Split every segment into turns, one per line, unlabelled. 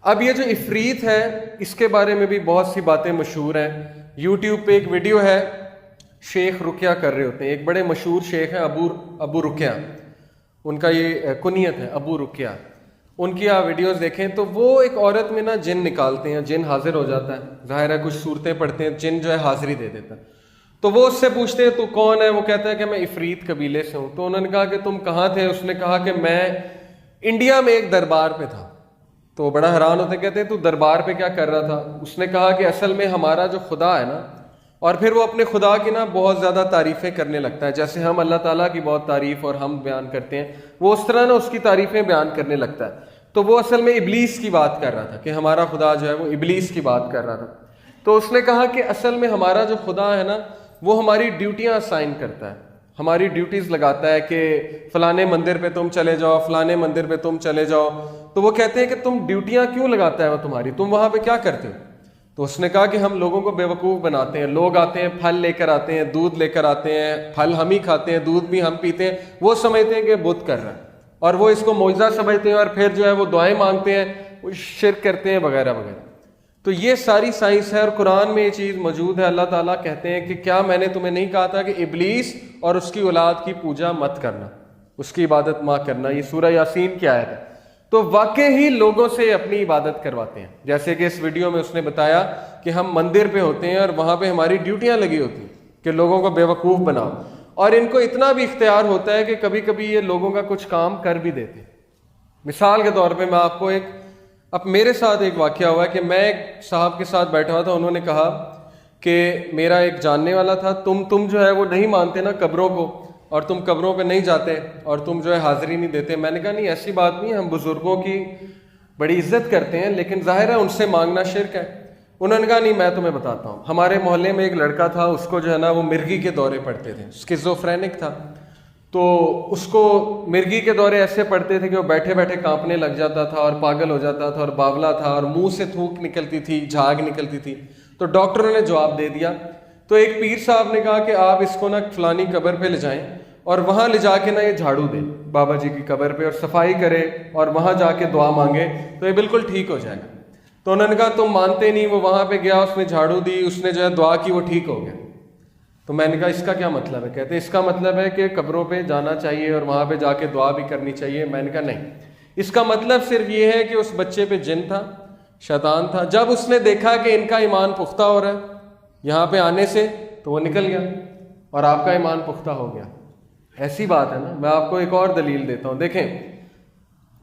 اب یہ جو عفریت ہے اس کے بارے میں بھی بہت سی باتیں مشہور ہیں. یوٹیوب پہ ایک ویڈیو ہے, شیخ رقیہ کر رہے ہوتے ہیں. ایک بڑے مشہور شیخ ہیں ابو رقیہ, ان کا یہ کنیت ہے ابو رقیہ. ان کی آپ ویڈیوز دیکھیں تو وہ ایک عورت میں نا جن نکالتے ہیں, جن حاضر ہو جاتا ہے, ظاہر ہے کچھ صورتیں پڑھتے ہیں, جن جو ہے حاضری دے دیتا ہے. تو وہ اس سے پوچھتے ہیں تو کون ہے؟ وہ کہتا ہے کہ میں عفریت قبیلے سے ہوں. تو انہوں نے کہا کہ تم کہاں تھے؟ اس نے کہا کہ میں انڈیا میں ایک دربار پہ تھا. تو وہ بڑا حیران ہوتے, کہتے ہیں تو دربار پہ کیا کر رہا تھا؟ اس نے کہا کہ اصل میں ہمارا جو خدا ہے نا, اور پھر وہ اپنے خدا کی نا بہت زیادہ تعریفیں کرنے لگتا ہے, جیسے ہم اللہ تعالیٰ کی بہت تعریف اور ہم بیان کرتے ہیں, وہ اس طرح نا اس کی تعریفیں بیان کرنے لگتا ہے. تو وہ اصل میں ابلیس کی بات کر رہا تھا کہ ہمارا خدا جو ہے وہ ابلیس کی بات کر رہا تھا. تو اس نے کہا کہ اصل میں ہمارا جو خدا ہے نا وہ ہماری ڈیوٹیاں اسائن کرتا ہے, ہماری ڈیوٹیز لگاتا ہے کہ فلانے مندر پہ تم چلے جاؤ, فلانے مندر پہ تم چلے جاؤ. تو وہ کہتے ہیں کہ تم ڈیوٹیاں کیوں لگاتا ہے وہ تمہاری, تم وہاں پہ کیا کرتے ہو؟ تو اس نے کہا کہ ہم لوگوں کو بیوقوف بناتے ہیں. لوگ آتے ہیں, پھل لے کر آتے ہیں, دودھ لے کر آتے ہیں, پھل ہم ہی کھاتے ہیں, دودھ بھی ہم پیتے ہیں. وہ سمجھتے ہیں کہ بت کر رہا ہے اور وہ اس کو معجزہ سمجھتے ہیں, اور پھر جو ہے وہ دعائیں مانگتے ہیں, وہ شرک کرتے ہیں وغیرہ وغیرہ. تو یہ ساری سائنس ہے اور قرآن میں یہ چیز موجود ہے. اللہ تعالیٰ کہتے ہیں کہ کیا میں نے تمہیں نہیں کہا تھا کہ ابلیس اور اس کی اولاد کی پوجا مت کرنا, اس کی عبادت مت کرنا. یہ سورہ یاسین کی آیت ہے. تو واقع ہی لوگوں سے اپنی عبادت کرواتے ہیں, جیسے کہ اس ویڈیو میں اس نے بتایا کہ ہم مندر پہ ہوتے ہیں اور وہاں پہ ہماری ڈیوٹیاں لگی ہوتی ہیں کہ لوگوں کو بیوقوف بناؤ. اور ان کو اتنا بھی اختیار ہوتا ہے کہ کبھی کبھی یہ لوگوں کا کچھ کام کر بھی دیتے. مثال کے طور پہ میں آپ کو اب میرے ساتھ ایک واقعہ ہوا ہے کہ میں ایک صاحب کے ساتھ بیٹھا ہوا تھا. انہوں نے کہا کہ میرا ایک جاننے والا تھا, تم جو ہے وہ نہیں مانتے نا قبروں کو, اور تم قبروں پہ نہیں جاتے, اور تم جو ہے حاضری نہیں دیتے. میں نے کہا نہیں, ایسی بات نہیں, ہم بزرگوں کی بڑی عزت کرتے ہیں, لیکن ظاہر ہے ان سے مانگنا شرک ہے. انہوں نے کہا نہیں, میں تمہیں بتاتا ہوں. ہمارے محلے میں ایک لڑکا تھا, اس کو جو ہے نا وہ مرگی کے دورے پڑتے تھے, اسکیزوفرینک تھا. تو اس کو مرگی کے دورے ایسے پڑتے تھے کہ وہ بیٹھے بیٹھے کانپنے لگ جاتا تھا اور پاگل ہو جاتا تھا اور باولا تھا, اور منہ سے تھوک نکلتی تھی, جھاگ نکلتی تھی. تو ڈاکٹروں نے جواب دے دیا. تو ایک پیر صاحب نے کہا کہ آپ اس کو نا فلانی قبر پہ لے جائیں اور وہاں لے جا کے نا یہ جھاڑو دے بابا جی کی قبر پہ, اور صفائی کرے اور وہاں جا کے دعا مانگے تو یہ بالکل ٹھیک ہو جائے گا. تو انہوں نے کہا تم مانتے نہیں. وہ وہاں پہ گیا, اس نے جھاڑو دی, اس نے جو ہے دعا کی, وہ ٹھیک ہو گیا. تو میں نے کہا اس کا کیا مطلب ہے؟ کہتے اس کا مطلب ہے کہ قبروں پہ جانا چاہیے اور وہاں پہ جا کے دعا بھی کرنی چاہیے. میں نے کہا نہیں, اس کا مطلب صرف یہ ہے کہ اس بچے پہ جن تھا, شیطان تھا. جب اس نے دیکھا کہ ان کا ایمان پختہ ہو رہا ہے یہاں پہ آنے سے, تو وہ نکل گیا اور آپ کا ایمان پختہ ہو گیا. ایسی بات ہے نا. میں آپ کو ایک اور دلیل دیتا ہوں. دیکھیں,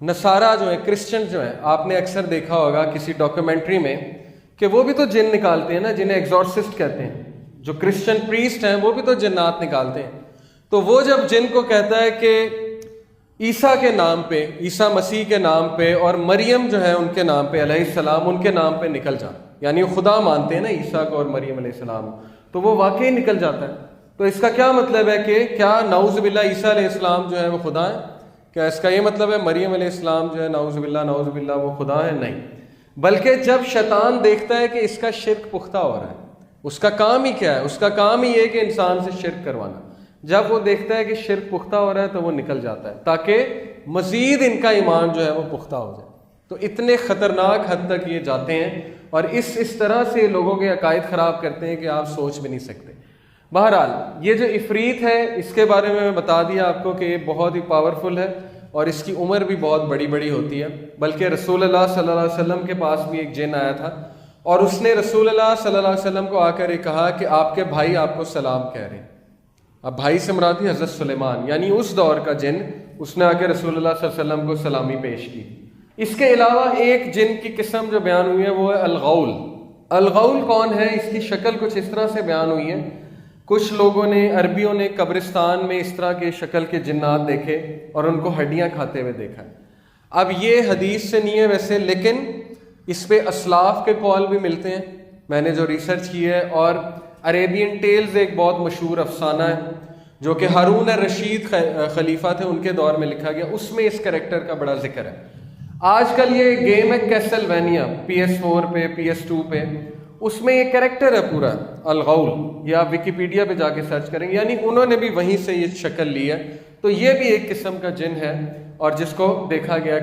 نصارہ جو ہیں, کرسچن جو ہیں, آپ نے اکثر دیکھا ہوگا کسی ڈاکیومنٹری میں کہ وہ بھی تو جن نکالتے ہیں نا, جنہیں ایگزورسسٹ کہتے ہیں. جو کرسچن پریسٹ ہیں وہ بھی تو جنات نکالتے ہیں. تو وہ جب جن کو کہتا ہے کہ عیسیٰ کے نام پہ, عیسیٰ مسیح کے نام پہ, اور مریم جو ہے ان کے نام پہ علیہ السلام, ان کے نام پہ نکل جا, یعنی وہ خدا مانتے ہیں نا عیسیٰ کو اور مریم علیہ السلام, تو وہ واقعی نکل جاتا ہے. تو اس کا کیا مطلب ہے کہ کیا نعوذ باللہ عیسیٰ علیہ السلام جو ہے وہ خدا ہے؟ کیا اس کا یہ مطلب ہے مریم علیہ السلام جو ہے نعوذ باللہ وہ خدا ہے؟ نہیں. بلکہ جب شیطان دیکھتا ہے کہ اس کا شرک پختہ ہو رہا ہے, اس کا کام ہی کیا ہے؟ اس کا کام ہی یہ کہ انسان سے شرک کروانا. جب وہ دیکھتا ہے کہ شرک پختہ ہو رہا ہے تو وہ نکل جاتا ہے, تاکہ مزید ان کا ایمان جو ہے وہ پختہ ہو جائے. تو اتنے خطرناک حد تک یہ جاتے ہیں اور اس طرح سے لوگوں کے عقائد خراب کرتے ہیں کہ آپ سوچ بھی نہیں سکتے. بہرحال یہ جو عفریت ہے اس کے بارے میں بتا دیا آپ کو کہ یہ بہت ہی پاورفل ہے اور اس کی عمر بھی بہت بڑی بڑی ہوتی ہے. بلکہ رسول اللہ صلی اللہ علیہ وسلم کے پاس بھی ایک جن آیا تھا, اور اس نے رسول اللہ صلی اللہ علیہ وسلم کو آ کر یہ کہا کہ آپ کے بھائی آپ کو سلام کہہ رہے ہیں. اب بھائی سے مراد ہے حضرت سلیمان, یعنی اس دور کا جن. اس نے آ کے رسول اللہ صلی اللہ علیہ وسلم کو سلامی پیش کی. اس کے علاوہ ایک جن کی قسم جو بیان ہوئی ہے وہ ہے الغول. الغول کون ہے؟ اس کی شکل کچھ اس طرح سے بیان ہوئی ہے. کچھ لوگوں نے, عربیوں نے قبرستان میں اس طرح کے شکل کے جنات دیکھے اور ان کو ہڈیاں کھاتے ہوئے دیکھا. اب یہ حدیث سے نہیں ہے ویسے, لیکن اس پہ اسلاف کے قول بھی ملتے ہیں. میں نے جو ریسرچ کی ہے, اور عریبین ٹیلز ایک بہت مشہور افسانہ ہے جو کہ ہارون الرشید خلیفہ تھے, ان کے دور میں لکھا گیا. اس میں اس کریکٹر کا بڑا ذکر ہے. آج کل یہ گیم ہے کیسلوینیا, PS4 پہ, PS2 پہ, اس میں یہ کریکٹر ہے پورا الغول. یہ آپ ویکیپیڈیا پہ جا کے سرچ کریں گے, یعنی انہوں نے بھی وہیں سے یہ شکل لی ہے. تو یہ بھی ایک قسم کا جن ہے اور جس کو دیکھا گیا